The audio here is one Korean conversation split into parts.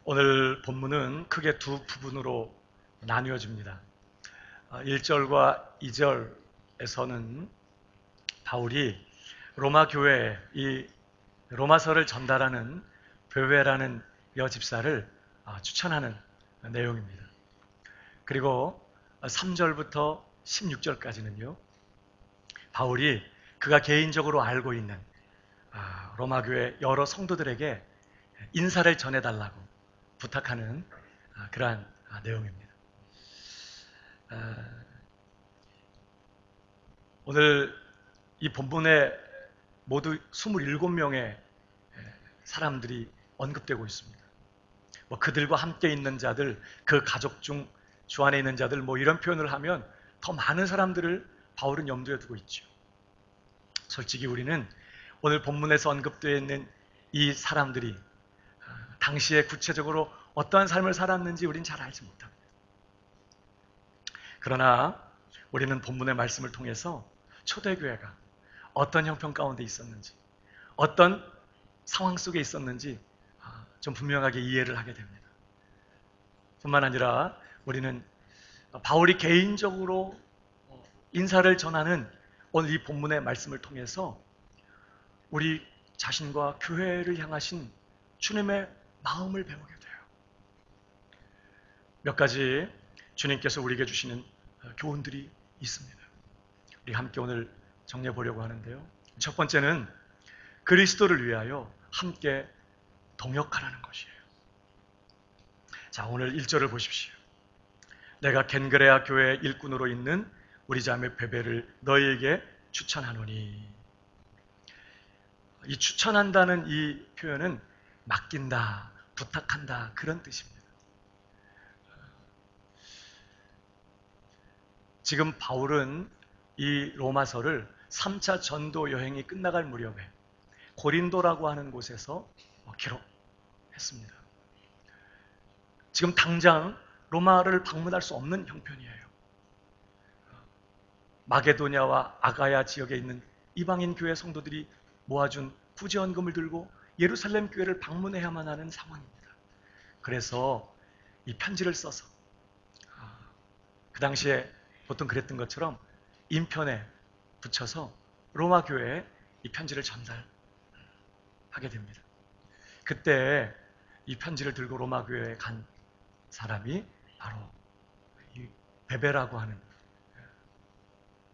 오늘 본문은 크게 두 부분으로 나뉘어집니다. 1절과 2절에서는 바울이 로마 교회에 이 로마서를 전달하는 베베라는 여집사를 추천하는 내용입니다. 그리고 3절부터 16절까지는요, 바울이 그가 개인적으로 알고 있는 로마 교회 여러 성도들에게 인사를 전해달라고 부탁하는 그러한 내용입니다. 오늘 이 본문에 모두 27명의 사람들이 언급되고 있습니다. 그들과 함께 있는 자들, 그 가족 중 주 안에 있는 자들, 이런 표현을 하면 더 많은 사람들을 바울은 염두에 두고 있죠. 솔직히 우리는 오늘 본문에서 언급되어 있는 이 사람들이 당시에 구체적으로 어떠한 삶을 살았는지 우리는 잘 알지 못합니다. 그러나 우리는 본문의 말씀을 통해서 초대교회가 어떤 형편 가운데 있었는지, 어떤 상황 속에 있었는지 좀 분명하게 이해를 하게 됩니다. 뿐만 아니라 우리는 바울이 개인적으로 인사를 전하는 오늘 이 본문의 말씀을 통해서 우리 자신과 교회를 향하신 주님의 마음을 배우게 돼요. 몇 가지 주님께서 우리에게 주시는 교훈들이 있습니다. 우리 함께 오늘 정리해 보려고 하는데요. 첫 번째는 그리스도를 위하여 함께 동역하라는 것이에요. 자, 오늘 1절을 보십시오. 내가 겐그레아 교회의 일꾼으로 있는 우리 자매 베베를 너희에게 추천하노니. 이 추천한다는 이 표현은 맡긴다, 부탁한다, 그런 뜻입니다. 지금 바울은 이 로마서를 3차 전도 여행이 끝나갈 무렵에 고린도라고 하는 곳에서 기록했습니다. 지금 당장 로마를 방문할 수 없는 형편이에요. 마게도냐와 아가야 지역에 있는 이방인 교회 성도들이 모아준 구제원금을 들고 예루살렘 교회를 방문해야만 하는 상황입니다. 그래서 이 편지를 써서 그 당시에 보통 그랬던 것처럼 인편에 붙여서 로마 교회에 이 편지를 전달하게 됩니다. 그때 이 편지를 들고 로마 교회에 간 사람이 바로 이 베베라고 하는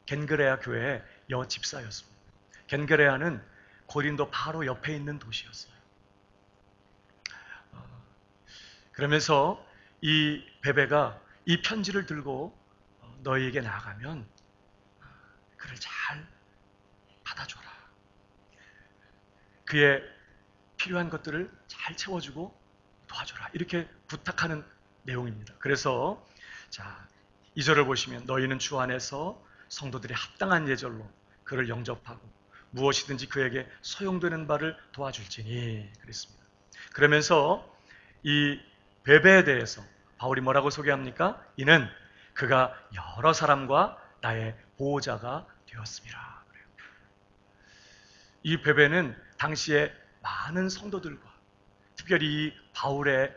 겐그레아 교회의 여집사였습니다. 겐그레아는 고린도 바로 옆에 있는 도시였어요. 그러면서 이 베베가 이 편지를 들고 너희에게 나아가면 그를 잘 받아줘라. 그의 필요한 것들을 잘 채워주고 도와줘라. 이렇게 부탁하는 내용입니다. 그래서 자, 2절을 보시면 너희는 주 안에서 성도들이 합당한 예절로 그를 영접하고 무엇이든지 그에게 소용되는 바를 도와줄지니 그랬습니다. 그러면서 이 베베에 대해서 바울이 뭐라고 소개합니까? 이는 그가 여러 사람과 나의 보호자가 되었습니다. 이 베베는 당시에 많은 성도들과 특별히 이 바울의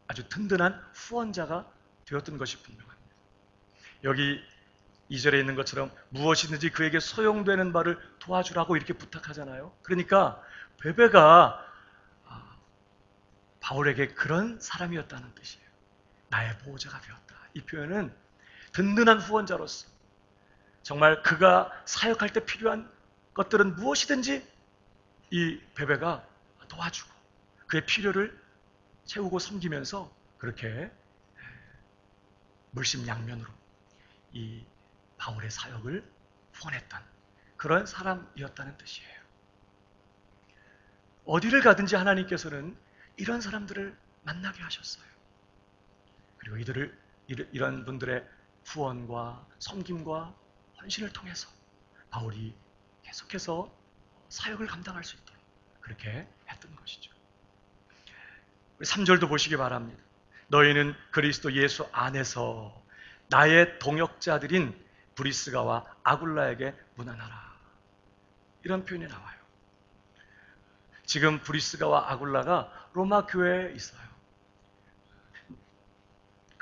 아주 든든한 후원자가 되었던 것이 분명합니다. 여기 2절에 있는 것처럼 무엇이든지 그에게 소용되는 바를 도와주라고 이렇게 부탁하잖아요. 그러니까 베베가 바울에게 그런 사람이었다는 뜻이에요. 나의 보호자가 되었다. 이 표현은 든든한 후원자로서 정말 그가 사역할 때 필요한 것들은 무엇이든지 이 베베가 도와주고 그의 필요를 채우고 섬기면서 그렇게 물심양면으로 이 바울의 사역을 후원했던 그런 사람이었다는 뜻이에요. 어디를 가든지 하나님께서는 이런 사람들을 만나게 하셨어요. 그리고 이런 분들의 후원과 섬김과 헌신을 통해서 바울이 계속해서 사역을 감당할 수 있도록 그렇게 했던 것이죠. 3절도 보시기 바랍니다. 너희는 그리스도 예수 안에서 나의 동역자들인 브리스가와 아굴라에게 문안하라. 이런 표현이 나와요. 지금 브리스가와 아굴라가 로마 교회에 있어요.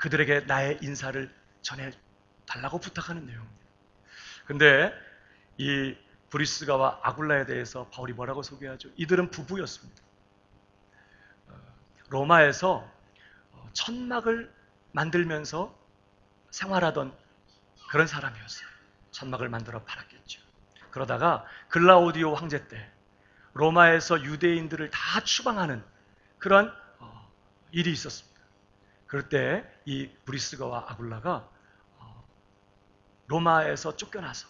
그들에게 나의 인사를 전해달라고 부탁하는 내용입니다. 근데 이 브리스가와 아굴라에 대해서 바울이 뭐라고 소개하죠? 이들은 부부였습니다. 로마에서 천막을 만들면서 생활하던 그런 사람이었어요. 천막을 만들어 팔았겠죠. 그러다가 글라우디오 황제 때 로마에서 유대인들을 다 추방하는 그런 일이 있었습니다. 그럴 때 이 브리스가와 아굴라가 로마에서 쫓겨나서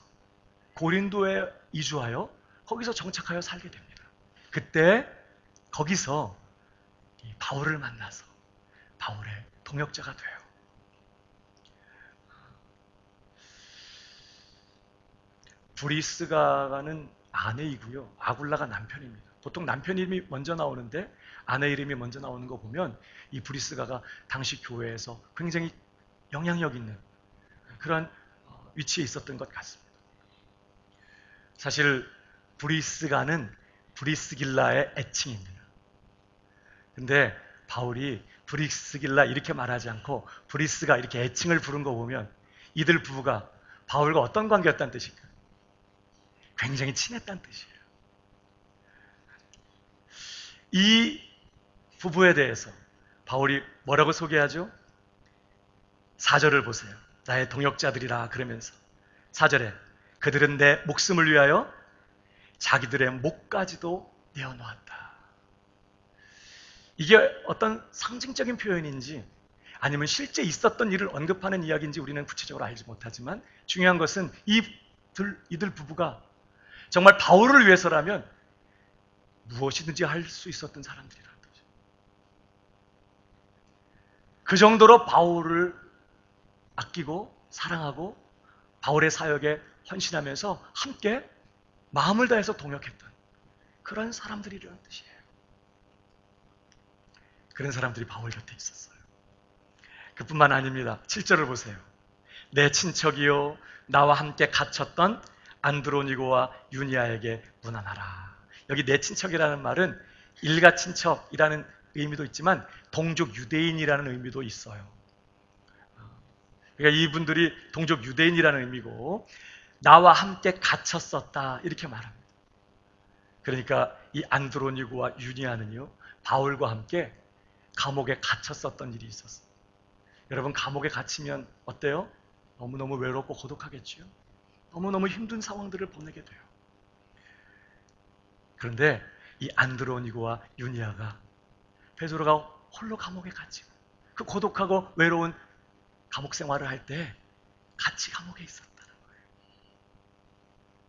고린도에 이주하여 거기서 정착하여 살게 됩니다. 그때 거기서 바울을 만나서 바울의 동역자가 돼요. 브리스가는 아내이고요. 아굴라가 남편입니다. 보통 남편 이름이 먼저 나오는데 아내 이름이 먼저 나오는 거 보면 이 브리스가가 당시 교회에서 굉장히 영향력 있는 그런 위치에 있었던 것 같습니다. 사실 브리스가는 브리스길라의 애칭입니다. 근데 바울이 브리스길라 이렇게 말하지 않고 브리스가 이렇게 애칭을 부른 거 보면 이들 부부가 바울과 어떤 관계였다는 뜻일까? 굉장히 친했다는 뜻이에요. 이 부부에 대해서 바울이 뭐라고 소개하죠? 4절을 보세요. 나의 동역자들이라 그러면서 4절에 그들은 내 목숨을 위하여 자기들의 목까지도 내어놓았다. 이게 어떤 상징적인 표현인지 아니면 실제 있었던 일을 언급하는 이야기인지 우리는 구체적으로 알지 못하지만 중요한 것은 이들 부부가 정말 바울을 위해서라면 무엇이든지 할 수 있었던 사람들이라는 거죠. 그 정도로 바울을 아끼고 사랑하고 바울의 사역에 헌신하면서 함께 마음을 다해서 동역했던 그런 사람들이라는 뜻이에요. 그런 사람들이 바울 곁에 있었어요. 그뿐만 아닙니다. 7절을 보세요. 내 친척이요 나와 함께 갇혔던 안드로니고와 유니아에게 문안하라. 여기 내 친척이라는 말은 일가 친척이라는 의미도 있지만 동족 유대인이라는 의미도 있어요. 그러니까 이분들이 동족 유대인이라는 의미고 나와 함께 갇혔었다 이렇게 말합니다. 그러니까 이 안드로니고와 유니아는요 바울과 함께 감옥에 갇혔었던 일이 있었어요. 여러분 감옥에 갇히면 어때요? 너무너무 외롭고 고독하겠죠. 너무너무 힘든 상황들을 보내게 돼요. 그런데 이 안드로니고와 유니아가 베드로가 홀로 감옥에 갇히고 그 고독하고 외로운 감옥 생활을 할 때 같이 감옥에 있었다는 거예요.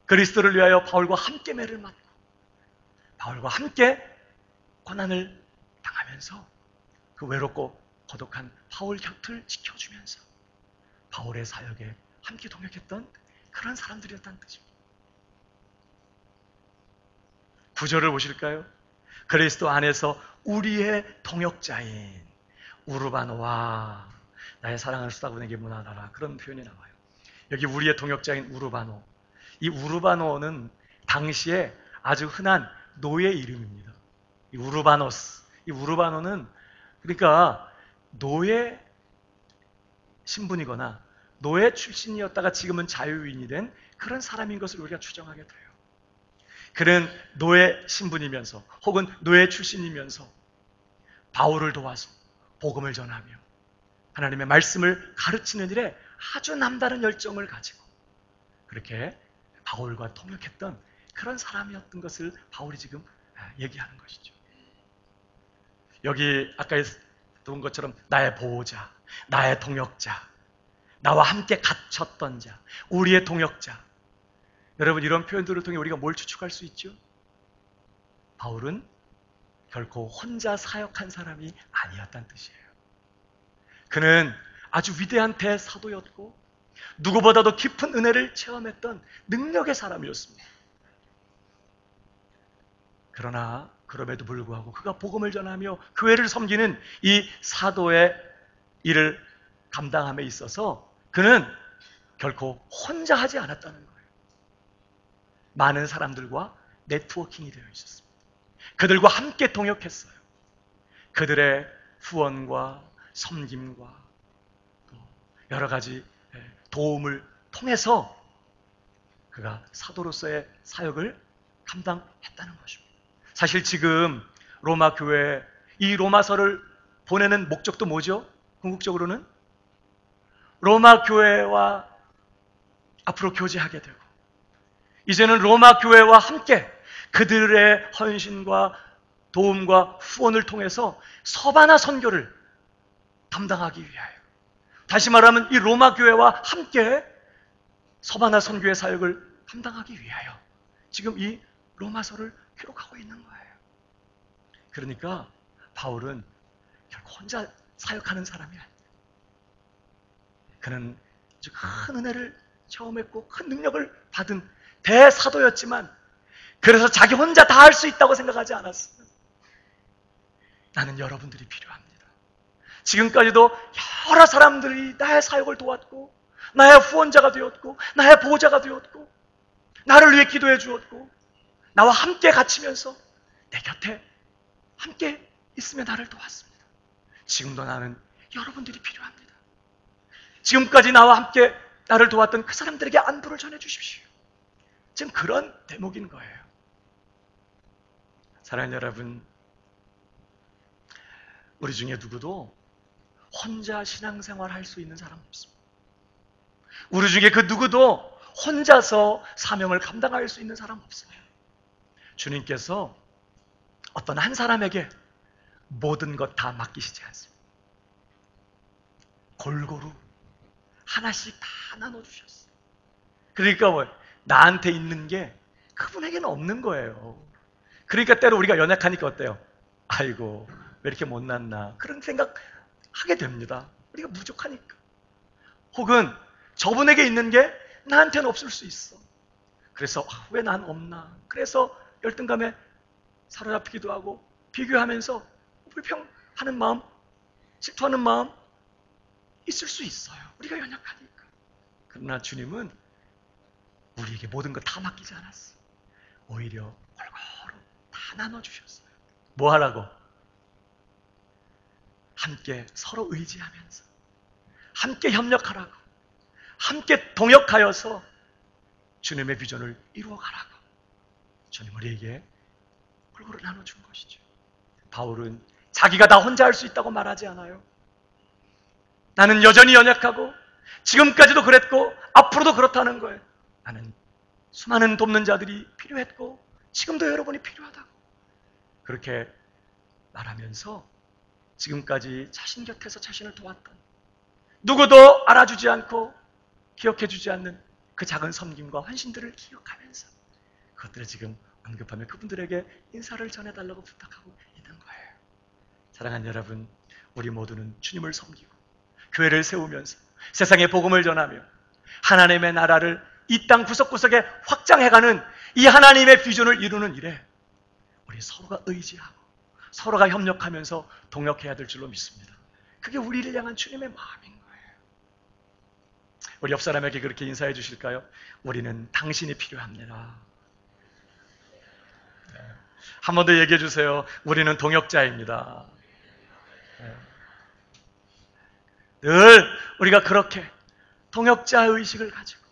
그리스도를 위하여 바울과 함께 매를 맞고 바울과 함께 고난을 당하면서 그 외롭고 고독한 바울 곁을 지켜주면서 바울의 사역에 함께 동역했던 그런 사람들이었다는 뜻입니다. 9절을 보실까요? 그리스도 안에서 우리의 동역자인 우르바노와 나의 사랑하는 수다군에게 문안하라 그런 표현이 나와요. 여기 우리의 동역자인 우르바노. 이 우르바노는 당시에 아주 흔한 노예 이름입니다. 이 우르바노스. 이 우르바노는 그러니까 노예 신분이거나 노예 출신이었다가 지금은 자유인이 된 그런 사람인 것을 우리가 추정하게 돼요. 그는 노예 신분이면서 혹은 노예 출신이면서 바울을 도와서 복음을 전하며 하나님의 말씀을 가르치는 일에 아주 남다른 열정을 가지고 그렇게 바울과 통역했던 그런 사람이었던 것을 바울이 지금 얘기하는 것이죠. 여기 아까 했던 것처럼 나의 보호자, 나의 동역자, 나와 함께 갇혔던 자, 우리의 동역자. 여러분 이런 표현들을 통해 우리가 뭘 추측할 수 있죠? 바울은 결코 혼자 사역한 사람이 아니었다는 뜻이에요. 그는 아주 위대한 대사도였고 누구보다도 깊은 은혜를 체험했던 능력의 사람이었습니다. 그러나 그럼에도 불구하고 그가 복음을 전하며 교회를 섬기는 이 사도의 일을 감당함에 있어서 그는 결코 혼자 하지 않았다는 거예요. 많은 사람들과 네트워킹이 되어 있었습니다. 그들과 함께 동역했어요. 그들의 후원과 섬김과 여러 가지 도움을 통해서 그가 사도로서의 사역을 감당했다는 것입니다. 사실 지금 로마 교회, 이 로마서를 보내는 목적도 뭐죠? 궁극적으로는 로마 교회와 앞으로 교제하게 되고, 이제는 로마 교회와 함께 그들의 헌신과 도움과 후원을 통해서 서바나 선교를 담당하기 위하여, 다시 말하면 이 로마 교회와 함께 서바나 선교의 사역을 감당하기 위하여 지금 이 로마서를 기록하고 있는 거예요. 그러니까 바울은 결코 혼자 사역하는 사람이 아니에요. 그는 아주 큰 은혜를 체험했고 큰 능력을 받은 대사도였지만, 그래서 자기 혼자 다 할 수 있다고 생각하지 않았어요. 나는 여러분들이 필요합니다. 지금까지도 여러 사람들이 나의 사역을 도왔고, 나의 후원자가 되었고, 나의 보호자가 되었고, 나를 위해 기도해 주었고, 나와 함께 갇히면서 내 곁에 함께 있으며 나를 도왔습니다. 지금도 나는 여러분들이 필요합니다. 지금까지 나와 함께 나를 도왔던 그 사람들에게 안부를 전해 주십시오. 지금 그런 대목인 거예요. 사랑하는 여러분, 우리 중에 누구도 혼자 신앙생활 할 수 있는 사람 없습니다. 우리 중에 그 누구도 혼자서 사명을 감당할 수 있는 사람 없어요. 주님께서 어떤 한 사람에게 모든 것 다 맡기시지 않습니다. 골고루 하나씩 다 나눠주셨어요. 그러니까 나한테 있는 게 그분에게는 없는 거예요. 그러니까 때로 우리가 연약하니까 어때요? 아이고, 왜 이렇게 못났나, 그런 생각 하게 됩니다. 우리가 부족하니까. 혹은 저분에게 있는 게 나한테는 없을 수 있어. 그래서 왜 난 없나, 그래서 열등감에 사로잡히기도 하고 비교하면서 불평하는 마음, 질투하는 마음 있을 수 있어요. 우리가 연약하니까. 그러나 주님은 우리에게 모든 것 다 맡기지 않았어. 오히려 골고루 다 나눠주셨어요. 뭐 하라고? 함께 서로 의지하면서, 함께 협력하라고, 함께 동역하여서 주님의 비전을 이루어가라고 주님 우리에게 골고루 나눠준 것이죠. 바울은 자기가 다 혼자 할 수 있다고 말하지 않아요. 나는 여전히 연약하고 지금까지도 그랬고 앞으로도 그렇다는 거예요. 나는 수많은 돕는 자들이 필요했고 지금도 여러분이 필요하다고 그렇게 말하면서 지금까지 자신 곁에서 자신을 도왔던, 누구도 알아주지 않고 기억해주지 않는 그 작은 섬김과 헌신들을 기억하면서 그것들을 지금 언급하며 그분들에게 인사를 전해달라고 부탁하고 있는 거예요. 사랑하는 여러분, 우리 모두는 주님을 섬기고 교회를 세우면서 세상에 복음을 전하며 하나님의 나라를 이 땅 구석구석에 확장해가는 이 하나님의 비전을 이루는 일에 우리 서로가 의지하고 서로가 협력하면서 동역해야 될 줄로 믿습니다. 그게 우리를 향한 주님의 마음인 거예요. 우리 옆 사람에게 그렇게 인사해 주실까요? 우리는 당신이 필요합니다. 한 번 더 얘기해 주세요. 우리는 동역자입니다. 늘 우리가 그렇게 동역자 의식을 가지고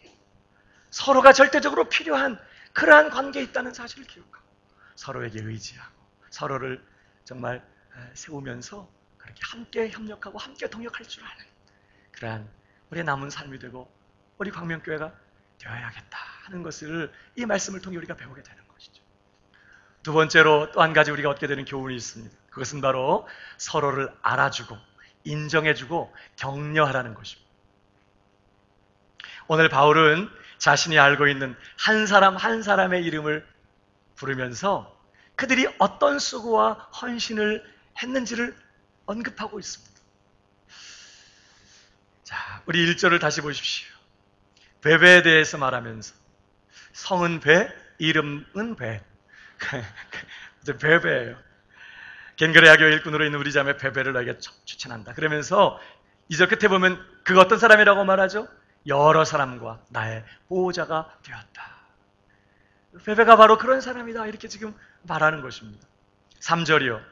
서로가 절대적으로 필요한 그러한 관계에 있다는 사실을 기억하고 서로에게 의지하고 서로를 정말 세우면서 그렇게 함께 협력하고 함께 동역할 줄 아는 그러한 우리의 남은 삶이 되고 우리 광명교회가 되어야겠다 하는 것을 이 말씀을 통해 우리가 배우게 되는 것이죠. 두 번째로 또 한 가지 우리가 얻게 되는 교훈이 있습니다. 그것은 바로 서로를 알아주고 인정해주고 격려하라는 것입니다. 오늘 바울은 자신이 알고 있는 한 사람 한 사람의 이름을 부르면서 그들이 어떤 수고와 헌신을 했는지를 언급하고 있습니다. 자, 우리 1절을 다시 보십시오. 베베에 대해서 말하면서 성은 베, 이름은 베. 베베예요. 겐그레아교 일꾼으로 있는 우리 자매 베베를 너에게 추천한다. 그러면서 2절 끝에 보면 그가 어떤 사람이라고 말하죠? 여러 사람과 나의 보호자가 되었다. 베베가 바로 그런 사람이다. 이렇게 지금 말하는 것입니다. 3절이요.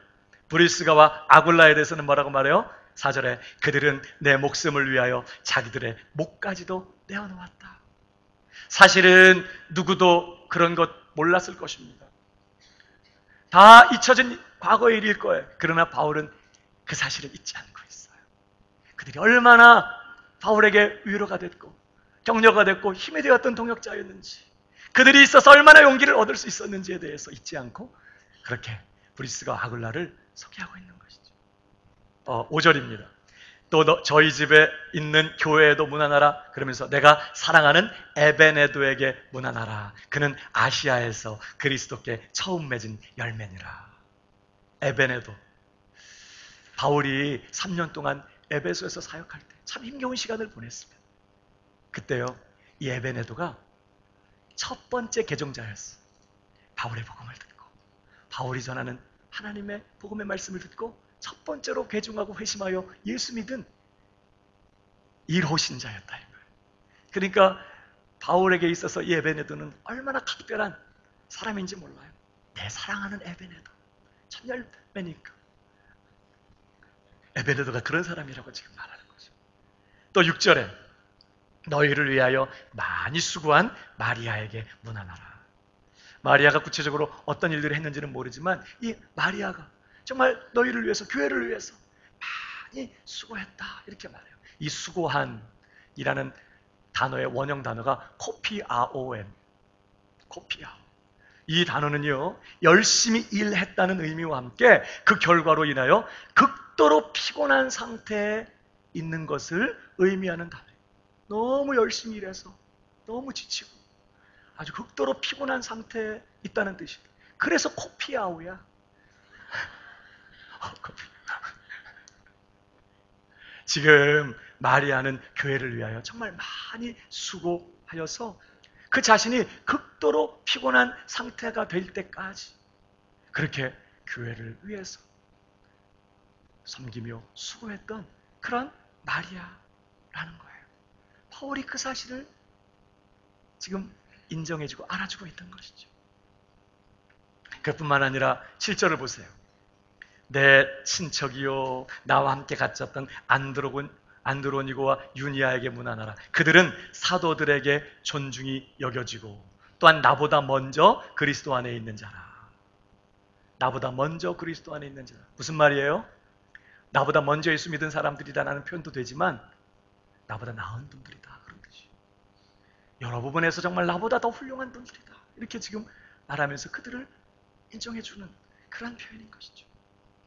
브리스가와 아굴라에 대해서는 뭐라고 말해요? 4절에 그들은 내 목숨을 위하여 자기들의 목까지도 내어놓았다. 사실은 누구도 그런 것 몰랐을 것입니다. 다 잊혀진 과거의 일일 거예요. 그러나 바울은 그 사실을 잊지 않고 있어요. 그들이 얼마나 바울에게 위로가 됐고 격려가 됐고 힘이 되었던 동역자였는지, 그들이 있어서 얼마나 용기를 얻을 수 있었는지에 대해서 잊지 않고 그렇게 브리스가 아굴라를 소개하고 있는 것이죠. 5절입니다. 또 저희 집에 있는 교회에도 문안하라. 그러면서 내가 사랑하는 에베네도에게 문안하라. 그는 아시아에서 그리스도께 처음 맺은 열매니라. 에베네도. 바울이 3년 동안 에베소에서 사역할 때 참 힘겨운 시간을 보냈습니다. 그때요, 이 에베네도가 첫 번째 개종자였어. 바울의 복음을 듣고, 바울이 전하는 하나님의 복음의 말씀을 듣고 첫 번째로 개종하고 회심하여 예수 믿은 1호 신자였다. 그러니까 바울에게 있어서 이 에베네도는 얼마나 각별한 사람인지 몰라요. 내 사랑하는 에베네도. 첫 열매니까. 에베네도가 그런 사람이라고 지금 말하는 거죠. 또 6절에 너희를 위하여 많이 수고한 마리아에게 문안하라. 마리아가 구체적으로 어떤 일들을 했는지는 모르지만 이 마리아가 정말 너희를 위해서, 교회를 위해서 많이 수고했다, 이렇게 말해요. 이 수고한이라는 단어의 원형 단어가 코피아오엠, 코피아오. 이 단어는요, 열심히 일했다는 의미와 함께 그 결과로 인하여 극도로 피곤한 상태에 있는 것을 의미하는 단어예요. 너무 열심히 일해서 너무 지치고 아주 극도로 피곤한 상태에 있다는 뜻이에요. 그래서 코피아오야. 지금 마리아는 교회를 위하여 정말 많이 수고하여서 그 자신이 극도로 피곤한 상태가 될 때까지 그렇게 교회를 위해서 섬기며 수고했던 그런 마리아라는 거예요. 바울이 그 사실을 지금 인정해주고 알아주고 있던 것이죠. 그뿐만 아니라 7절을 보세요. 내 친척이요 나와 함께 갇혔던 안드로니고와 유니아에게 문안하라. 그들은 사도들에게 존중이 여겨지고 또한 나보다 먼저 그리스도 안에 있는 자라. 나보다 먼저 그리스도 안에 있는 자라. 무슨 말이에요? 나보다 먼저 예수 믿은 사람들이다라는 표현도 되지만 나보다 나은 분들이다, 그런 뜻이에요. 여러 부분에서 정말 나보다 더 훌륭한 분들이다, 이렇게 지금 말하면서 그들을 인정해주는 그런 표현인 것이죠.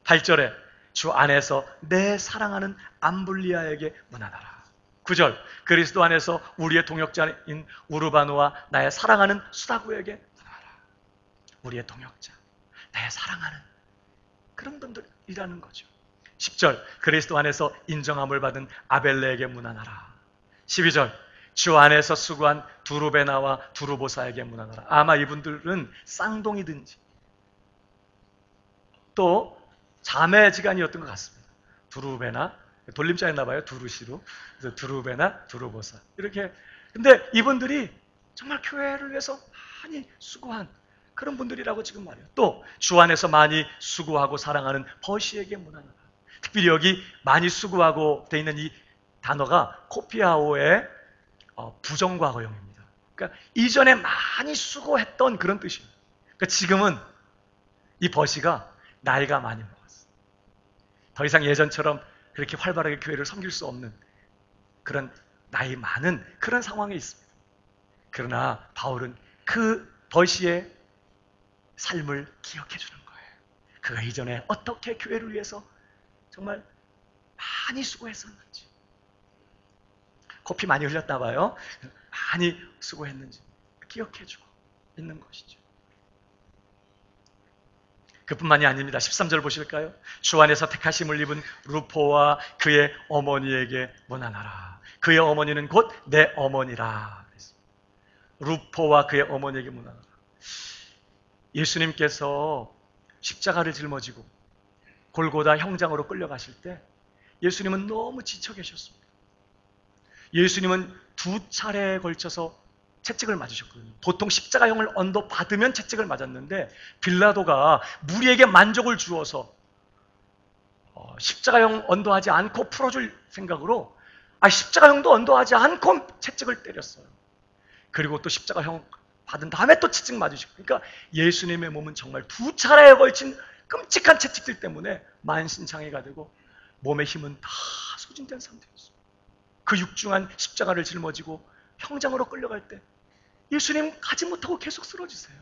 8절에 주 안에서 내 사랑하는 암블리아에게 문안하라. 9절 그리스도 안에서 우리의 동역자인 우르바노와 나의 사랑하는 수다구에게 문안하라. 우리의 동역자, 나의 사랑하는 그런 분들이라는 거죠. 10절 그리스도 안에서 인정함을 받은 아벨레에게 문안하라. 12절 주 안에서 수고한 두루베나와 두루보사에게 문안하라. 아마 이분들은 쌍둥이든지 또 자매지간이었던 것 같습니다. 두루베나, 돌림자였나 봐요. 두루시로. 그래서 두루베나, 두루보사. 이렇게. 근데 이분들이 정말 교회를 위해서 많이 수고한 그런 분들이라고 지금 말해요. 또 주 안에서 많이 수고하고 사랑하는 버시에게 문안하라. 특별히 여기 많이 수고하고 돼 있는 이 단어가 코피아오의 부정과거형입니다. 그러니까 이전에 많이 수고했던 그런 뜻입니다. 그러니까 지금은 이 버시가 나이가 많이 먹었어요. 더 이상 예전처럼 그렇게 활발하게 교회를 섬길 수 없는 그런 나이 많은 그런 상황에 있습니다. 그러나 바울은 그 버시의 삶을 기억해 주는 거예요. 그가 이전에 어떻게 교회를 위해서 정말 많이 수고했었는지, 코피 많이 흘렸나 봐요. 많이 수고했는지 기억해 주고 있는 것이죠. 그뿐만이 아닙니다. 13절 보실까요? 주 안에서 택하심을 입은 루포와 그의 어머니에게 문안하라. 그의 어머니는 곧 내 어머니라. 루포와 그의 어머니에게 문안하라. 예수님께서 십자가를 짊어지고 골고다 형장으로 끌려가실 때 예수님은 너무 지쳐 계셨습니다. 예수님은 2차례에 걸쳐서 채찍을 맞으셨거든요. 보통 십자가형을 언도 받으면 채찍을 맞았는데 빌라도가 무리에게 만족을 주어서 십자가형 언도하지 않고 풀어줄 생각으로 십자가형도 언도하지 않고 채찍을 때렸어요. 그리고 또 십자가형 받은 다음에 또 채찍 맞으시고, 그러니까 예수님의 몸은 정말 2차례에 걸친 끔찍한 채찍들 때문에 만신창이가 되고 몸의 힘은 다 소진된 상태였어요. 그 육중한 십자가를 짊어지고 형장으로 끌려갈 때 예수님 가지 못하고 계속 쓰러지세요.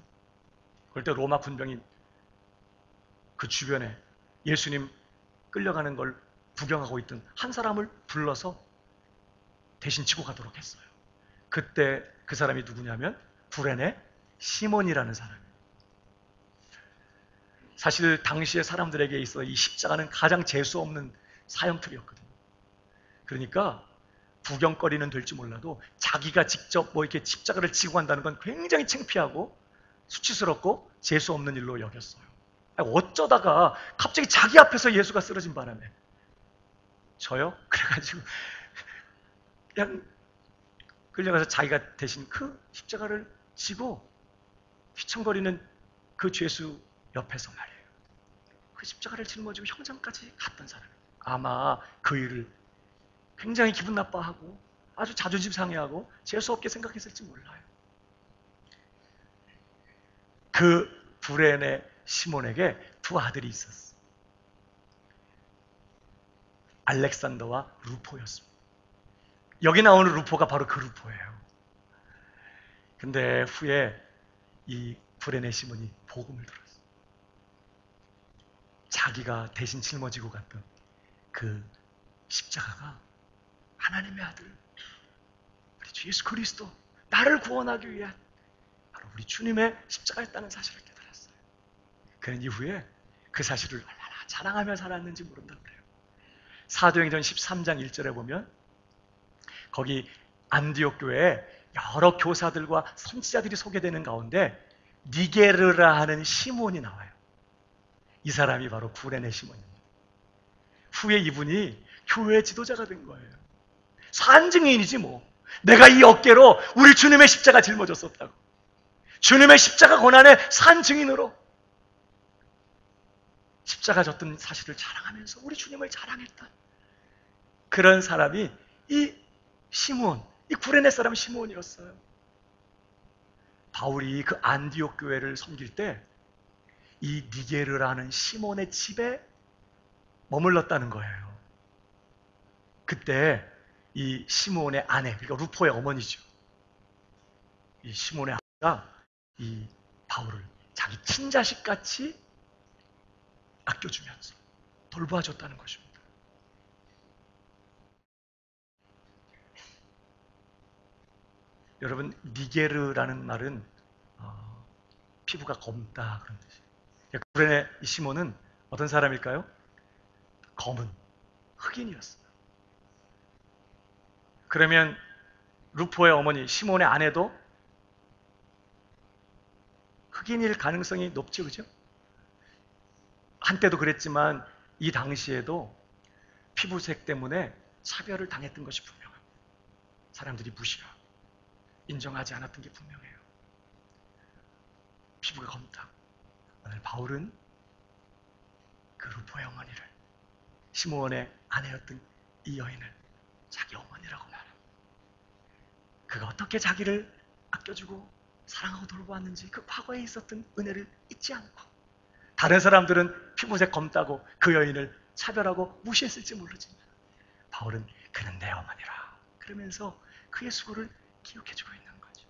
그럴 때 로마 군병이 그 주변에 예수님 끌려가는 걸 구경하고 있던 한 사람을 불러서 대신 지고 가도록 했어요. 그때 그 사람이 누구냐면 구레네 시몬이라는 사람이에요. 사실 당시의 사람들에게 있어 이 십자가는 가장 재수 없는 사형틀이었거든요. 그러니까 구경거리는 될지 몰라도 자기가 직접 뭐 이렇게 십자가를 지고 간다는 건 굉장히 창피하고 수치스럽고 재수 없는 일로 여겼어요. 어쩌다가 갑자기 자기 앞에서 예수가 쓰러진 바람에 저요? 그래가지고 그냥 끌려가서 자기가 대신 그 십자가를 지고 휘청거리는 그 죄수 옆에서 말이에요. 그 십자가를 짊어지고 형장까지 갔던 사람이에요. 아마 그 일을 굉장히 기분 나빠하고 아주 자존심 상해하고 재수없게 생각했을지 몰라요. 그 구레네 시몬에게 2 아들이 있었어요. 알렉산더와 루포였습니다. 여기 나오는 루포가 바로 그 루포예요. 근데 후에 이 구레네 시몬이 복음을 들었어요. 자기가 대신 짊어지고 갔던 그 십자가가 하나님의 아들, 우리 주 예수 그리스도, 나를 구원하기 위한 바로 우리 주님의 십자가였다는 사실을 깨달았어요. 그런 이후에 그 사실을 얼마나 자랑하며 살았는지 모른다고 그래요. 사도행전 13장 1절에 보면 거기 안디옥 교회에 여러 교사들과 선지자들이 소개되는 가운데 니게르라 하는 시몬이 나와요. 이 사람이 바로 구레네 시몬입니다. 후에 이분이 교회 지도자가 된 거예요. 산증인이지 뭐. 내가 이 어깨로 우리 주님의 십자가 짊어졌었다고. 주님의 십자가 고난의 산증인으로 십자가 졌던 사실을 자랑하면서 우리 주님을 자랑했다. 그런 사람이 이 시몬, 이 구레네 사람 시몬이었어요. 바울이 그 안디옥 교회를 섬길 때 이 니게르라는 시몬의 집에 머물렀다는 거예요. 그때 이 시몬의 아내, 그러니까 루포의 어머니죠. 이 시몬의 아내가 이 바울을 자기 친자식 같이 아껴주면서 돌봐줬다는 것입니다. 여러분, 니게르라는 말은 피부가 검다 그런 뜻이에요. 구레네 이 시몬은 어떤 사람일까요? 검은 흑인이었어요. 그러면 루포의 어머니 시몬의 아내도 흑인일 가능성이 높죠, 그죠? 한때도 그랬지만 이 당시에도 피부색 때문에 차별을 당했던 것이 분명합니다. 사람들이 무시하고 인정하지 않았던 게 분명해요. 피부가 검다. 오늘 바울은 그 루포의 어머니를, 시몬의 아내였던 이 여인을 자기 어머니라고 말합니다. 그가 어떻게 자기를 아껴주고 사랑하고 돌보았는지 그 과거에 있었던 은혜를 잊지 않고, 다른 사람들은 피부색 검다고 그 여인을 차별하고 무시했을지 모르지만 바울은 그는 내 어머니라 그러면서 그의 수고를 기억해주고 있는 거죠.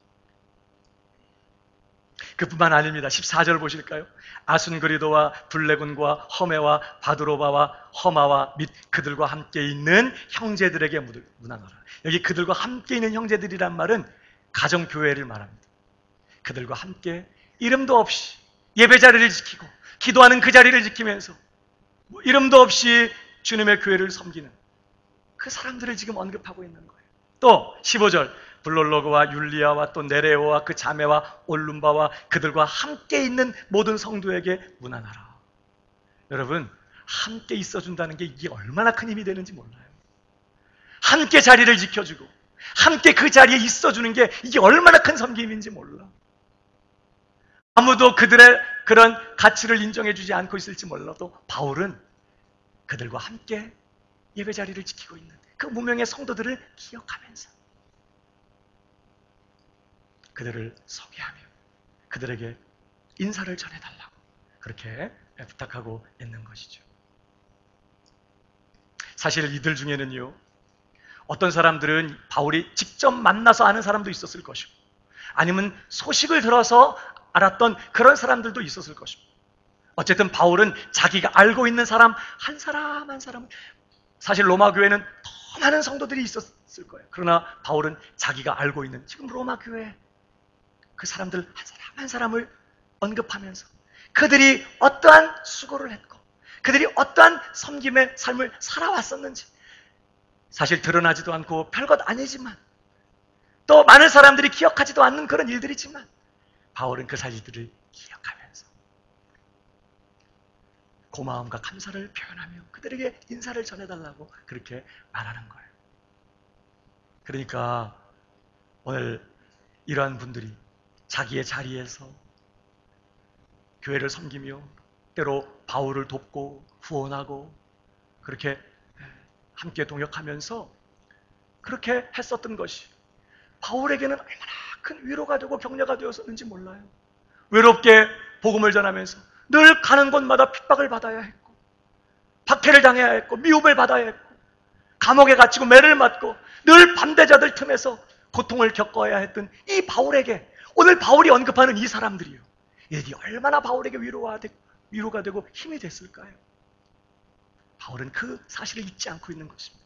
그뿐만 아닙니다. 14절 보실까요? 아순그리도와 블레군과 허메와 바드로바와 허마와 및 그들과 함께 있는 형제들에게 문안하라. 여기 그들과 함께 있는 형제들이란 말은 가정교회를 말합니다. 그들과 함께 이름도 없이 예배 자리를 지키고 기도하는 그 자리를 지키면서 이름도 없이 주님의 교회를 섬기는 그 사람들을 지금 언급하고 있는 거예요. 또 15절 블롤로그와 율리아와 또 네레오와 그 자매와 올룸바와 그들과 함께 있는 모든 성도에게 문안하라. 여러분, 함께 있어준다는 게 이게 얼마나 큰 힘이 되는지 몰라요. 함께 자리를 지켜주고 함께 그 자리에 있어주는 게 이게 얼마나 큰 섬김인지 몰라. 아무도 그들의 그런 가치를 인정해주지 않고 있을지 몰라도 바울은 그들과 함께 예배 자리를 지키고 있는 그 무명의 성도들을 기억하면서 그들을 소개하며 그들에게 인사를 전해달라고 그렇게 부탁하고 있는 것이죠. 사실 이들 중에는요, 어떤 사람들은 바울이 직접 만나서 아는 사람도 있었을 것이고, 아니면 소식을 들어서 알았던 그런 사람들도 있었을 것이고, 어쨌든 바울은 자기가 알고 있는 사람 한 사람 한 사람을, 사실 로마 교회는 더 많은 성도들이 있었을 거예요. 그러나 바울은 자기가 알고 있는 지금 로마 교회 그 사람들 한 사람 한 사람을 언급하면서 그들이 어떠한 수고를 했고 그들이 어떠한 섬김의 삶을 살아왔었는지, 사실 드러나지도 않고 별것 아니지만 또 많은 사람들이 기억하지도 않는 그런 일들이지만 바울은 그 사실들을 기억하면서 고마움과 감사를 표현하며 그들에게 인사를 전해달라고 그렇게 말하는 거예요. 그러니까 오늘 이러한 분들이 자기의 자리에서 교회를 섬기며 때로 바울을 돕고 후원하고 그렇게 함께 동역하면서 그렇게 했었던 것이 바울에게는 얼마나 큰 위로가 되고 격려가 되었었는지 몰라요. 외롭게 복음을 전하면서 늘 가는 곳마다 핍박을 받아야 했고 박해를 당해야 했고 미움을 받아야 했고 감옥에 갇히고 매를 맞고 늘 반대자들 틈에서 고통을 겪어야 했던 이 바울에게 오늘 바울이 언급하는 이 사람들이요, 이들이 얼마나 바울에게 위로가 되고 힘이 됐을까요? 바울은 그 사실을 잊지 않고 있는 것입니다.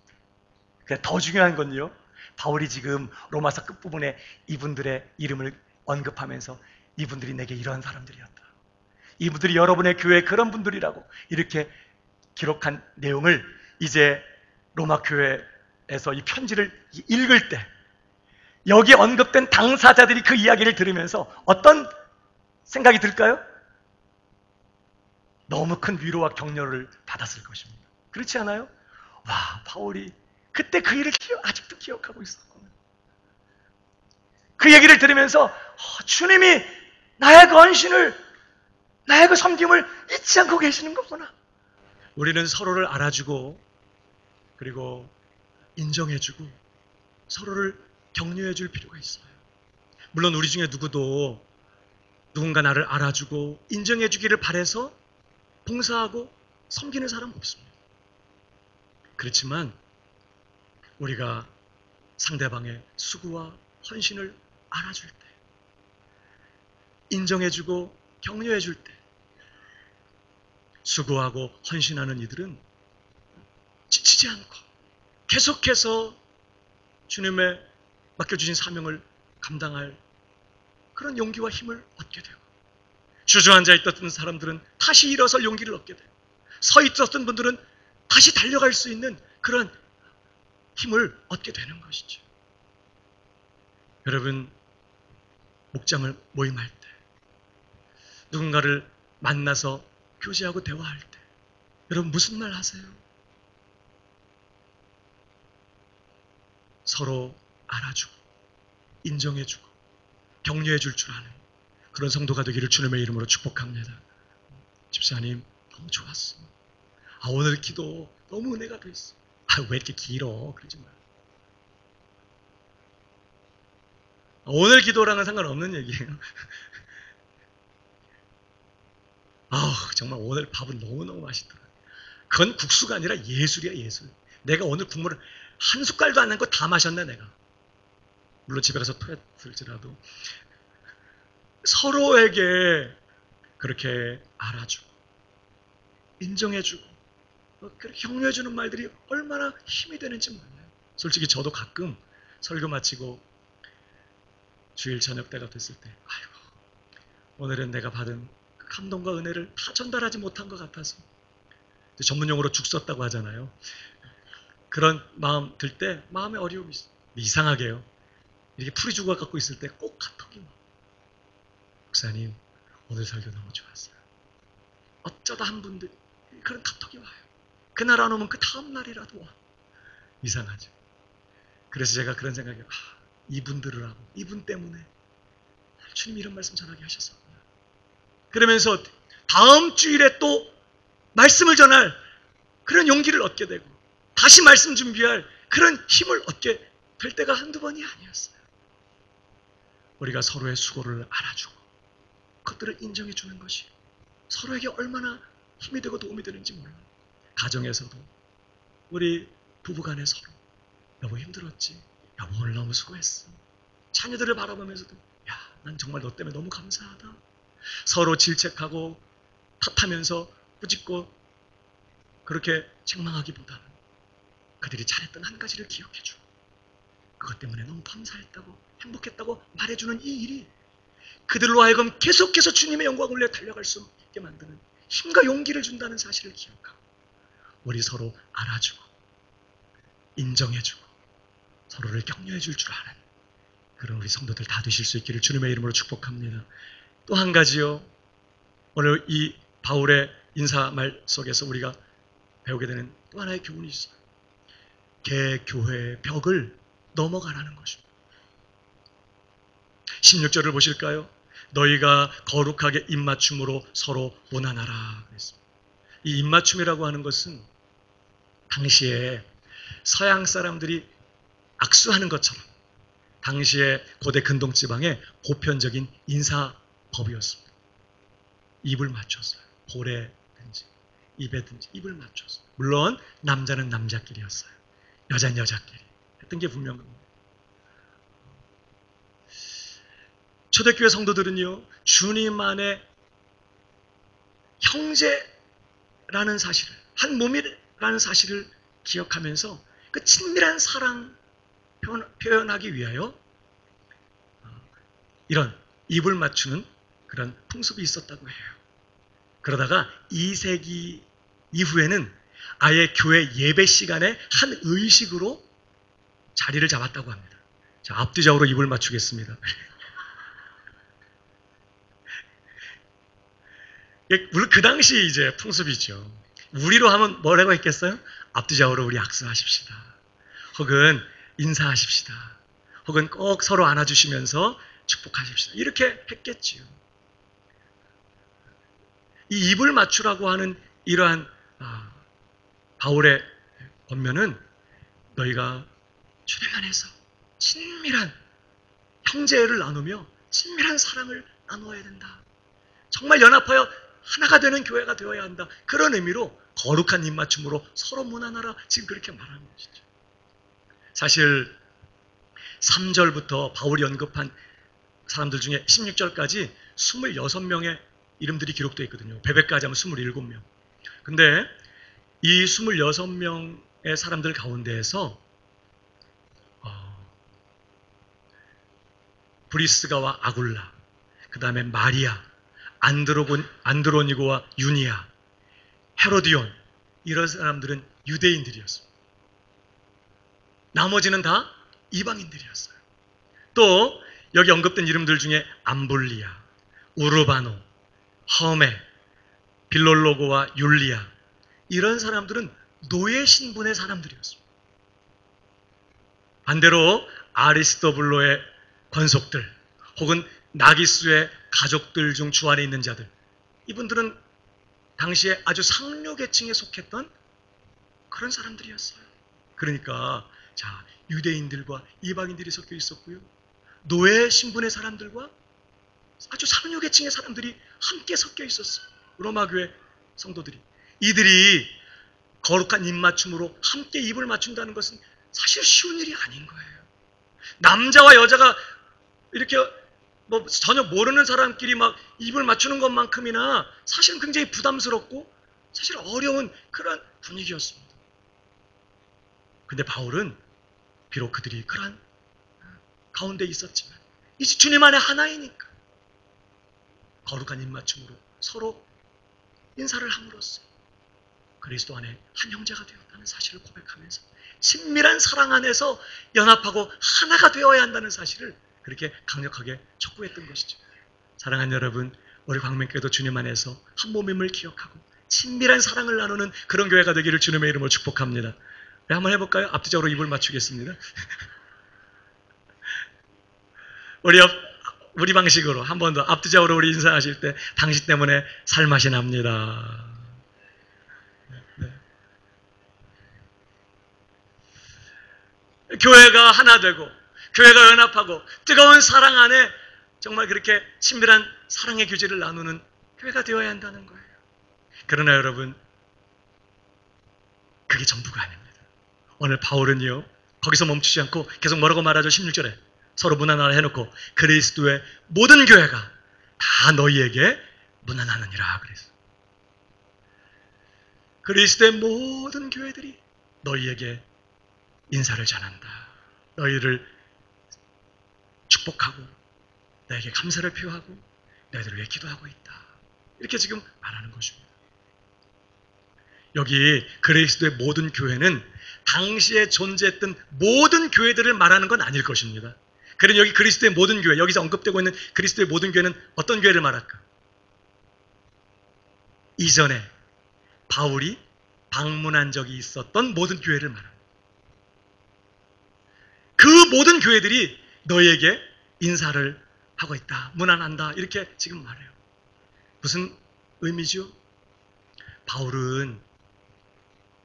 더 중요한 건요, 바울이 지금 로마서 끝부분에 이분들의 이름을 언급하면서 이분들이 내게 이러한 사람들이었다, 이분들이 여러분의 교회에 그런 분들이라고 이렇게 기록한 내용을 이제 로마 교회에서 이 편지를 읽을 때 여기 언급된 당사자들이 그 이야기를 들으면서 어떤 생각이 들까요? 너무 큰 위로와 격려를 받았을 것입니다. 그렇지 않아요? 와, 바울이 그때 그 일을 아직도 기억하고 있었구나. 그 얘기를 들으면서 주님이 나의 그 헌신을, 나의 그 섬김을 잊지 않고 계시는 거구나. 우리는 서로를 알아주고 그리고 인정해주고 서로를 격려해줄 필요가 있어요. 물론 우리 중에 누구도 누군가 나를 알아주고 인정해주기를 바라서 봉사하고 섬기는 사람 없습니다. 그렇지만 우리가 상대방의 수고와 헌신을 알아줄 때, 인정해주고 격려해줄 때, 수고하고 헌신하는 이들은 지치지 않고 계속해서 주님의 맡겨주신 사명을 감당할 그런 용기와 힘을 얻게 되고, 주저앉아 있던 사람들은 다시 일어설 용기를 얻게 되고, 서 있었던 분들은 다시 달려갈 수 있는 그런 힘을 얻게 되는 것이죠. 여러분, 목장을 모임할 때, 누군가를 만나서 교제하고 대화할 때 여러분 무슨 말 하세요? 서로 알아주고 인정해주고 격려해줄 줄 아는 그런 성도가 되기를 주님의 이름으로 축복합니다. 집사님 너무 좋았어. 오늘 기도 너무 은혜가 됐어. 왜 이렇게 길어? 그러지 마. 오늘 기도랑은 상관없는 얘기예요. 정말 오늘 밥은 너무너무 맛있더라. 그건 국수가 아니라 예술이야, 예술. 내가 오늘 국물을 한 숟갈도 안 남고 다 마셨네, 내가. 물론 집에 가서 토했을지라도. 서로에게 그렇게 알아주고 인정해주고 그렇게 격려해주는 말들이 얼마나 힘이 되는지 몰라요. 솔직히 저도 가끔 설교 마치고 주일 저녁 때가 됐을 때 오늘은 내가 받은 그 감동과 은혜를 다 전달하지 못한 것 같아서, 전문용어로 죽 썼다고 하잖아요. 그런 마음 들 때 마음에 어려움이 있어요. 이상하게요, 이렇게 풀이 죽어 갖고 있을 때 꼭 카톡이 와. 목사님 오늘 설교 너무 좋았어요. 어쩌다 한 분들 그런 카톡이 와요. 그날 안 오면 그 다음 날이라도 와. 이상하죠. 그래서 제가 그런 생각이, 이분들을 하고 이분 때문에 주님 이런 말씀 전하게 하셨었구나. 그러면서 다음 주일에 또 말씀을 전할 그런 용기를 얻게 되고 다시 말씀 준비할 그런 힘을 얻게 될 때가 한두 번이 아니었어요. 우리가 서로의 수고를 알아주고 그것들을 인정해 주는 것이 서로에게 얼마나 힘이 되고 도움이 되는지 몰라요. 가정에서도 우리 부부간에 서로 여보 힘들었지? 여보 오늘 너무 수고했어. 자녀들을 바라보면서도 야, 난 정말 너 때문에 너무 감사하다. 서로 질책하고 탓하면서 꾸짖고 그렇게 책망하기보다는 그들이 잘했던 한 가지를 기억해주고 그것 때문에 너무 감사했다고 행복했다고 말해주는 이 일이 그들로 하여금 계속해서 주님의 영광을 위해 달려갈 수 있게 만드는 힘과 용기를 준다는 사실을 기억하고 우리 서로 알아주고 인정해주고 서로를 격려해줄 줄 아는 그런 우리 성도들 다 되실 수 있기를 주님의 이름으로 축복합니다. 또 한 가지요. 오늘 이 바울의 인사말 속에서 우리가 배우게 되는 또 하나의 교훈이 있어요. 개교회의 벽을 넘어가라는 것입니다. 16절을 보실까요? 너희가 거룩하게 입맞춤으로 서로 원하나라 그랬습니다. 이 입맞춤이라고 하는 것은 당시에 서양 사람들이 악수하는 것처럼 당시에 고대 근동지방의 보편적인 인사법이었습니다. 입을 맞췄어요. 볼에든지 입에든지 입을 맞췄어요. 물론 남자는 남자끼리였어요. 여자는 여자끼리 했던 게 분명합니다. 초대교회 성도들은요, 주님 안에 형제라는 사실을, 한 몸이라는 사실을 기억하면서 그 친밀한 사랑 표현하기 위하여 이런 입을 맞추는 그런 풍습이 있었다고 해요. 그러다가 2세기 이후에는 아예 교회 예배 시간에 한 의식으로 자리를 잡았다고 합니다. 자, 앞뒤적으로 입을 맞추겠습니다. 물론 그 당시 이제 풍습이죠. 우리로 하면 뭐라고 했겠어요? 앞뒤적으로 우리 악수하십시다. 혹은 인사하십시다. 혹은 꼭 서로 안아주시면서 축복하십시다. 이렇게 했겠지요. 이 입을 맞추라고 하는 이러한 바울의 권면은 너희가 주님 안에서 친밀한 형제를 나누며 친밀한 사랑을 나누어야 된다. 정말 연합하여 하나가 되는 교회가 되어야 한다. 그런 의미로 거룩한 입맞춤으로 서로 문안하라. 지금 그렇게 말하는 것이죠. 사실 3절부터 바울이 언급한 사람들 중에 16절까지 26명의 이름들이 기록되어 있거든요. 베베까지 하면 27명. 근데 이 26명의 사람들 가운데에서 브리스가와 아굴라, 그 다음에 마리아, 안드로니고와 유니아, 헤로디온, 이런 사람들은 유대인들이었습니다. 나머지는 다 이방인들이었어요. 또 여기 언급된 이름들 중에 암볼리아, 우르바노, 허메, 빌롤로고와 율리아, 이런 사람들은 노예 신분의 사람들이었습니다. 반대로 아리스토블로의 권속들 혹은 나기수의 가족들 중 주 안에 있는 자들, 이분들은 당시에 아주 상류계층에 속했던 그런 사람들이었어요. 그러니까 자, 유대인들과 이방인들이 섞여 있었고요. 노예 신분의 사람들과 아주 상류계층의 사람들이 함께 섞여 있었어요. 로마교회 성도들이. 이들이 거룩한 입맞춤으로 함께 입을 맞춘다는 것은 사실 쉬운 일이 아닌 거예요. 남자와 여자가 이렇게 전혀 모르는 사람끼리 막 입을 맞추는 것만큼이나 사실은 굉장히 부담스럽고 사실 어려운 그런 분위기였습니다. 근데 바울은 비록 그들이 그런 가운데 있었지만 이제 주님 안에 하나이니까 거룩한 입맞춤으로 서로 인사를 함으로써 그리스도 안에 한 형제가 되었다는 사실을 고백하면서 친밀한 사랑 안에서 연합하고 하나가 되어야 한다는 사실을 그렇게 강력하게 촉구했던 것이죠. 사랑하는 여러분, 우리 광명교회도 주님 안에서 한 몸임을 기억하고 친밀한 사랑을 나누는 그런 교회가 되기를 주님의 이름으로 축복합니다. 한번 해볼까요? 앞뒤적으로 입을 맞추겠습니다. 우리 방식으로 한 번 더 앞뒤적으로 우리 인사하실 때 당신 때문에 살맛이 납니다. 네. 교회가 하나 되고 교회가 연합하고 뜨거운 사랑 안에 정말 그렇게 친밀한 사랑의 교제를 나누는 교회가 되어야 한다는 거예요. 그러나 여러분, 그게 전부가 아닙니다. 오늘 바울은요, 거기서 멈추지 않고 계속 뭐라고 말하죠? 16절에 서로 문안하라 해놓고 그리스도의 모든 교회가 다 너희에게 문안하느니라 그랬어요. 그리스도의 모든 교회들이 너희에게 인사를 전한다. 너희를 축복하고 너에게 감사를 표하고 너희들을 위해 기도하고 있다. 이렇게 지금 말하는 것입니다. 여기 그리스도의 모든 교회는 당시에 존재했던 모든 교회들을 말하는 건 아닐 것입니다. 그럼 여기 그리스도의 모든 교회, 여기서 언급되고 있는 그리스도의 모든 교회는 어떤 교회를 말할까? 이전에 바울이 방문한 적이 있었던 모든 교회를 말합니다. 그 모든 교회들이 너희에게 인사를 하고 있다, 문안한다, 이렇게 지금 말해요. 무슨 의미죠? 바울은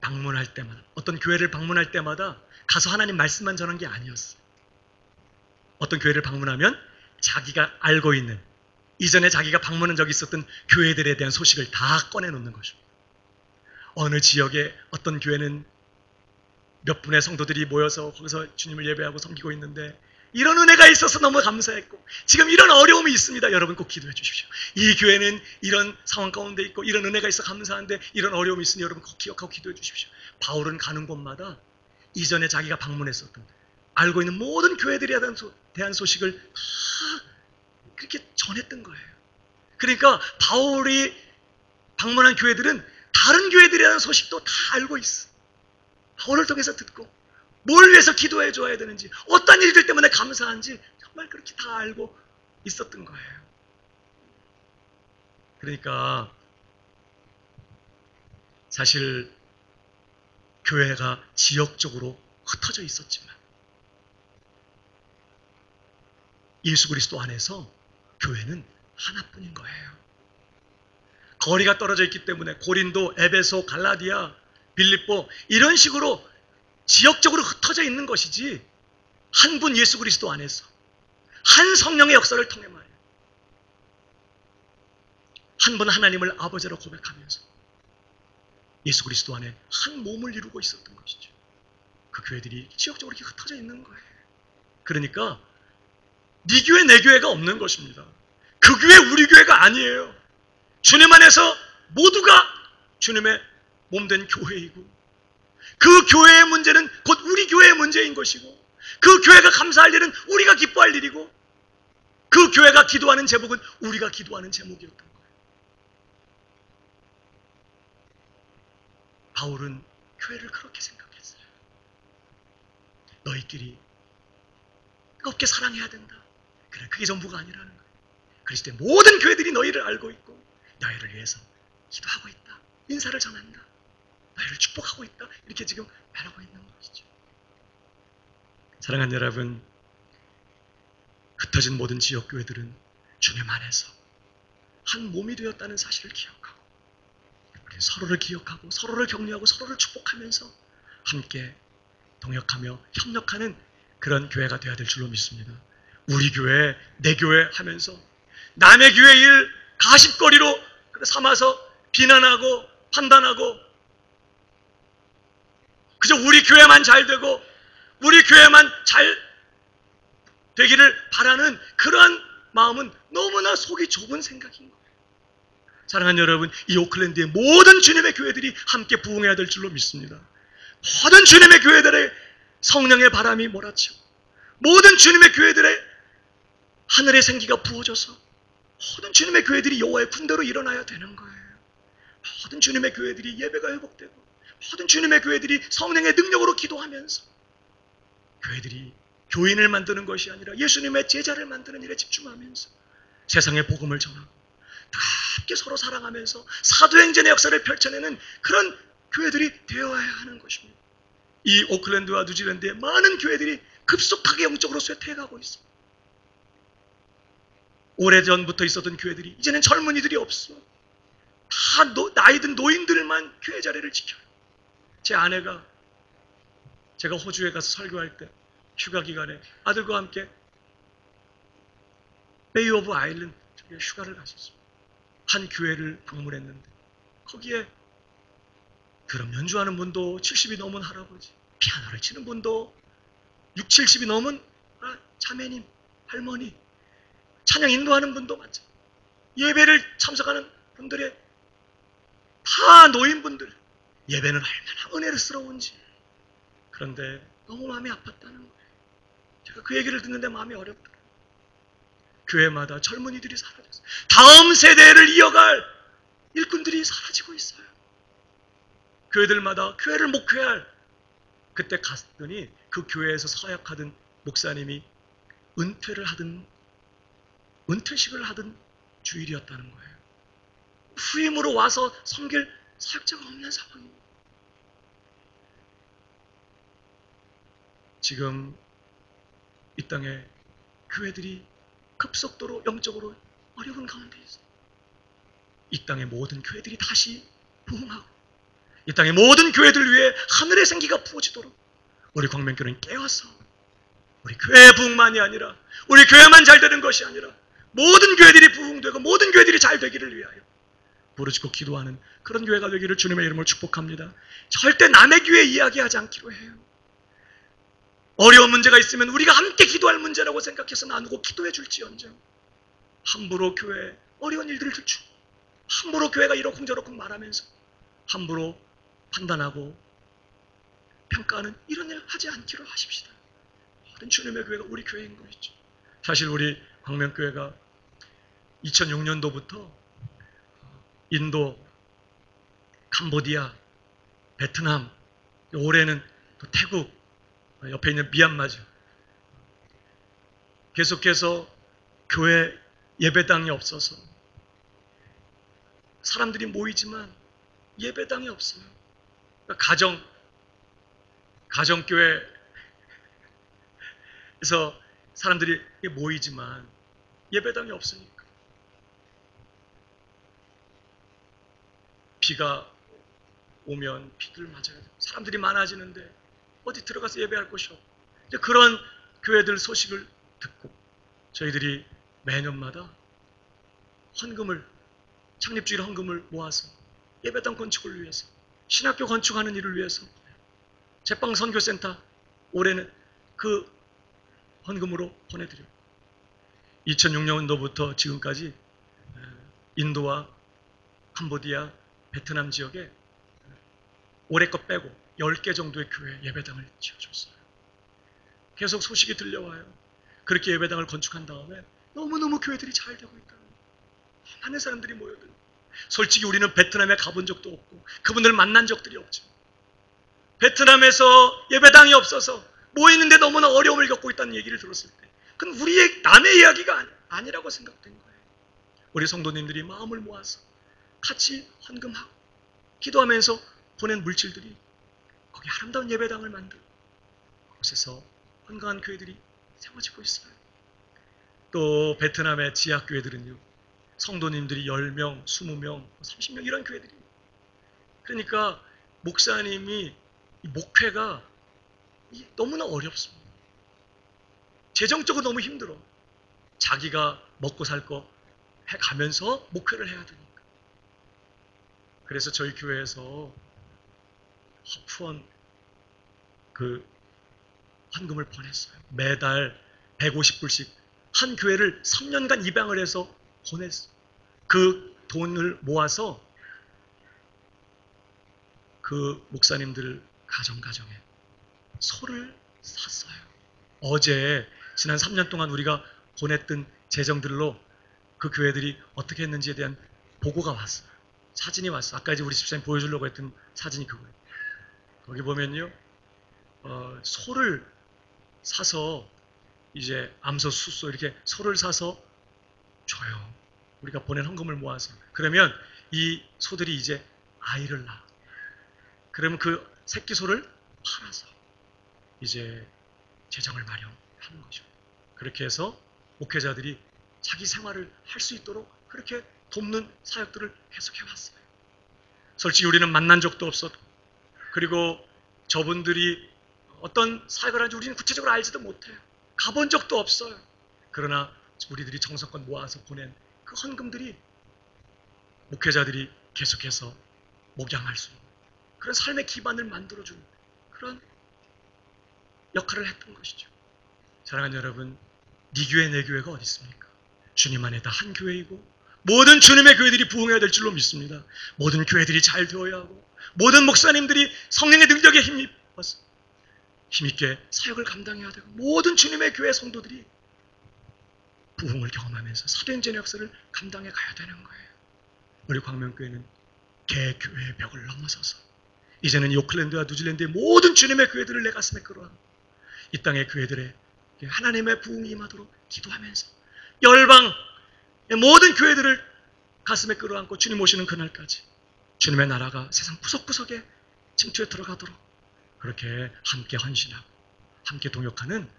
방문할 때마다, 어떤 교회를 방문할 때마다 가서 하나님 말씀만 전한 게 아니었어요. 어떤 교회를 방문하면 자기가 알고 있는, 이전에 자기가 방문한 적이 있었던 교회들에 대한 소식을 다 꺼내놓는 것입니다. 어느 지역에 어떤 교회는 몇 분의 성도들이 모여서 거기서 주님을 예배하고 섬기고 있는데 이런 은혜가 있어서 너무 감사했고 지금 이런 어려움이 있습니다. 여러분 꼭 기도해 주십시오. 이 교회는 이런 상황 가운데 있고 이런 은혜가 있어 감사한데 이런 어려움이 있으니 여러분 꼭 기억하고 기도해 주십시오. 바울은 가는 곳마다 이전에 자기가 방문했었던 알고 있는 모든 교회들에 대한 소식을 다 그렇게 전했던 거예요. 그러니까 바울이 방문한 교회들은 다른 교회들에 대한 소식도 다 알고 있어. 바울을 통해서 듣고 뭘 위해서 기도해 줘야 되는지, 어떤 일들 때문에 감사한지 정말 그렇게 다 알고 있었던 거예요. 그러니까 사실 교회가 지역적으로 흩어져 있었지만 예수 그리스도 안에서 교회는 하나뿐인 거예요. 거리가 떨어져 있기 때문에 고린도, 에베소, 갈라디아, 빌립보 이런 식으로 지역적으로 흩어져 있는 것이지 한 분 예수 그리스도 안에서 한 성령의 역사를 통해 말이에요. 한 분 하나님을 아버지로 고백하면서 예수 그리스도 안에 한 몸을 이루고 있었던 것이죠. 그 교회들이 지역적으로 이렇게 흩어져 있는 거예요. 그러니까 네 교회 내 교회가 없는 것입니다. 그 교회 우리 교회가 아니에요. 주님 안에서 모두가 주님의 몸된 교회이고 그 교회의 문제는 곧 우리 교회의 문제인 것이고 그 교회가 감사할 일은 우리가 기뻐할 일이고 그 교회가 기도하는 제목은 우리가 기도하는 제목이었던 거예요. 바울은 교회를 그렇게 생각했어요. 너희끼리 뜨겁게 사랑해야 된다. 그래, 그게 전부가 아니라는 거예요. 그리스도의 모든 교회들이 너희를 알고 있고 너희를 위해서 기도하고 있다. 인사를 전한다. 너희를 축복하고 있다. 이렇게 지금 말하고 있는 것이죠. 사랑하는 여러분, 흩어진 모든 지역교회들은 주님 안에서 한 몸이 되었다는 사실을 기억하고 우리는 서로를 기억하고 서로를 격려하고 서로를 축복하면서 함께 동역하며 협력하는 그런 교회가 되어야 될 줄로 믿습니다. 우리 교회, 내 교회 하면서 남의 교회 일 가십거리로 삼아서 비난하고 판단하고 그저 우리 교회만 잘 되고 우리 교회만 잘 되기를 바라는 그러한 마음은 너무나 속이 좁은 생각인 거예요. 사랑하는 여러분, 이 오클랜드의 모든 주님의 교회들이 함께 부흥해야 될 줄로 믿습니다. 모든 주님의 교회들의 성령의 바람이 몰아치고 모든 주님의 교회들의 하늘의 생기가 부어져서 모든 주님의 교회들이 여호와의 군대로 일어나야 되는 거예요. 모든 주님의 교회들이 예배가 회복되고 모든 주님의 교회들이 성령의 능력으로 기도하면서 교회들이 교인을 만드는 것이 아니라 예수님의 제자를 만드는 일에 집중하면서 세상의 복음을 전하고 함께 서로 사랑하면서 사도행전의 역사를 펼쳐내는 그런 교회들이 되어야 하는 것입니다. 이 오클랜드와 뉴질랜드의 많은 교회들이 급속하게 영적으로 쇠퇴해가고 있습니다. 오래전부터 있었던 교회들이 이제는 젊은이들이 없어. 다 나이든 노인들만 교회 자리를 지켜요. 제 아내가 제가 호주에 가서 설교할 때 휴가 기간에 아들과 함께 베이 오브 아일랜드 쪽에 휴가를 갔었습니다. 한 교회를 방문했는데 거기에 드럼 연주하는 분도 70이 넘은 할아버지, 피아노를 치는 분도 6, 70이 넘은 자매님, 할머니, 찬양 인도하는 분도 많죠. 예배를 참석하는 분들의 다 노인분들, 예배는 얼마나 은혜스러운지. 그런데 너무 마음이 아팠다는 거예요. 제가 그 얘기를 듣는데 마음이 어렵더라고요. 교회마다 젊은이들이 사라졌어요. 다음 세대를 이어갈 일꾼들이 사라지고 있어요. 교회들마다 교회를 목회할, 그때 갔더니 그 교회에서 서약하던 목사님이 은퇴식을 하던 주일이었다는 거예요. 후임으로 와서 섬길 사역자가 없는 상황입니다. 지금 이 땅에 교회들이 급속도로 영적으로 어려운 가운데 있어요. 이 땅의 모든 교회들이 다시 부흥하고 이 땅의 모든 교회들 위해 하늘의 생기가 부어지도록 우리 광명교회는 깨어서 우리 교회의 부흥만이 아니라 우리 교회만 잘 되는 것이 아니라 모든 교회들이 부흥되고 모든 교회들이 잘 되기를 위하여 부르짖고 기도하는 그런 교회가 되기를 주님의 이름으로 축복합니다. 절대 남의 교회 이야기하지 않기로 해요. 어려운 문제가 있으면 우리가 함께 기도할 문제라고 생각해서 나누고 기도해 줄지언정 함부로 교회에 어려운 일들을 들추고 함부로 교회가 이러쿵저러쿵 말하면서 함부로 판단하고 평가하는 이런 일 하지 않기로 하십시다. 모든 주님의 교회가 우리 교회인 것이죠. 사실 우리 광명교회가 2006년도부터 인도, 캄보디아, 베트남, 올해는 또 태국, 옆에 있는 미얀마죠. 계속해서 교회 예배당이 없어서 사람들이 모이지만 예배당이 없어요. 가정교회에서 사람들이 모이지만 예배당이 없으니까 비가 오면 비를 맞아야 돼요. 사람들이 많아지는데 어디 들어가서 예배할 곳이 없고 이제 그런 교회들 소식을 듣고 저희들이 매년마다 헌금을 창립주일 헌금을 모아서 예배당 건축을 위해서 신학교 건축하는 일을 위해서 제빵 선교센터 올해는 그 헌금으로 보내드려요. 2006년도부터 지금까지 인도와 캄보디아, 베트남 지역에 올해 것 빼고 10개 정도의 교회 예배당을 지어줬어요. 계속 소식이 들려와요. 그렇게 예배당을 건축한 다음에 너무너무 교회들이 잘 되고 있다는 거예요. 많은 사람들이 모여들고 솔직히 우리는 베트남에 가본 적도 없고 그분들 만난 적들이 없죠. 베트남에서 예배당이 없어서 모이는데 너무나 어려움을 겪고 있다는 얘기를 들었을 때 그건 우리의 남의 이야기가 아니라고 생각된 거예요. 우리 성도님들이 마음을 모아서 같이 헌금하고 기도하면서 보낸 물질들이 거기 아름다운 예배당을 만들고 그곳에서 건강한 교회들이 세워지고 있어요. 또 베트남의 지하교회들은요. 성도님들이 10명, 20명, 30명 이런 교회들이 그러니까 목사님이 이 목회가 너무나 어렵습니다. 재정적으로 너무 힘들어. 자기가 먹고 살 거 해가면서 목회를 해야 되니까. 그래서 저희 교회에서 후원 그 헌금을 보냈어요. 매달 150불씩 한 교회를 3년간 입양을 해서 보냈어요. 그 돈을 모아서 그 목사님들 가정에 소를 샀어요. 어제 지난 3년 동안 우리가 보냈던 재정들로 그 교회들이 어떻게 했는지에 대한 보고가 왔어요. 사진이 왔어요. 아까 이제 우리 집사님 보여주려고 했던 사진이 그거예요. 거기 보면요, 소를 사서 이제 암소, 숫소 이렇게 소를 사서 줘요. 우리가 보낸 헌금을 모아서. 그러면 이 소들이 이제 아이를 낳아. 그러면 그 새끼 소를 팔아서 이제 재정을 마련하는 거죠. 그렇게 해서 목회자들이 자기 생활을 할 수 있도록 그렇게 돕는 사역들을 계속해 왔어요. 솔직히 우리는 만난 적도 없었고 그리고 저분들이 어떤 사역을 하는지 우리는 구체적으로 알지도 못해요. 가본 적도 없어요. 그러나 우리들이 정성껏 모아서 보낸 그 헌금들이 목회자들이 계속해서 목양할 수 있는 그런 삶의 기반을 만들어주는 그런 역할을 했던 것이죠. 사랑하는 여러분, 네 교회 내 교회가 어디 있습니까? 주님 안에 다 한 교회이고 모든 주님의 교회들이 부흥해야 될 줄로 믿습니다. 모든 교회들이 잘 되어야 하고 모든 목사님들이 성령의 능력에 힘있게 사역을 감당해야 되고 모든 주님의 교회 성도들이 부흥을 경험하면서 사도행전의 역사를 감당해 가야 되는 거예요. 우리 광명교회는 개교회의 벽을 넘어서서 이제는 이 오클랜드와 뉴질랜드의 모든 주님의 교회들을 내 가슴에 끌어안고 이 땅의 교회들의 하나님의 부흥이 임하도록 기도하면서 열방의 모든 교회들을 가슴에 끌어안고 주님 오시는 그날까지 주님의 나라가 세상 구석구석에 침투에 들어가도록 그렇게 함께 헌신하고 함께 동역하는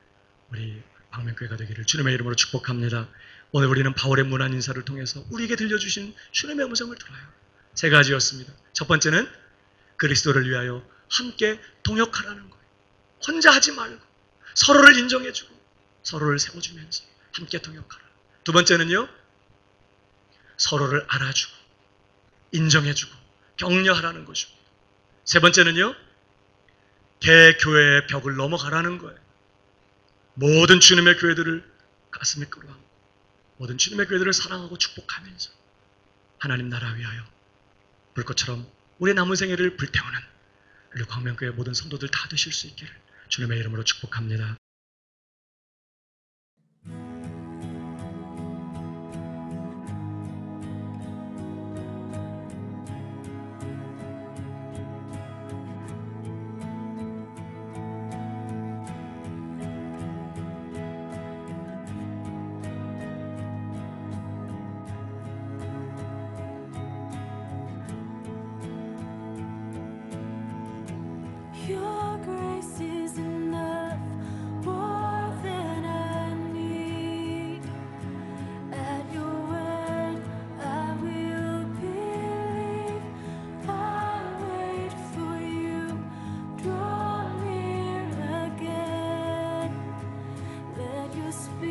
우리 광명교회가 되기를 주님의 이름으로 축복합니다. 오늘 우리는 바울의 문안 인사를 통해서 우리에게 들려주신 주님의 음성을 들어요. 세 가지였습니다. 첫 번째는 그리스도를 위하여 함께 동역하라는 거예요. 혼자 하지 말고 서로를 인정해주고 서로를 세워주면서 함께 동역하라. 두 번째는요, 서로를 알아주고 인정해주고 격려하라는 것입니다. 세 번째는요, 대교회의 벽을 넘어가라는 거예요. 모든 주님의 교회들을 가슴에 끌어안고 모든 주님의 교회들을 사랑하고 축복하면서 하나님 나라 위하여 불꽃처럼 우리의 남은 생애를 불태우는 우리 광명교회 모든 성도들 다 되실 수 있기를 주님의 이름으로 축복합니다. Your grace is enough, more than I need. At your word, I will believe. I'll wait for you. Draw near again. Let your spirit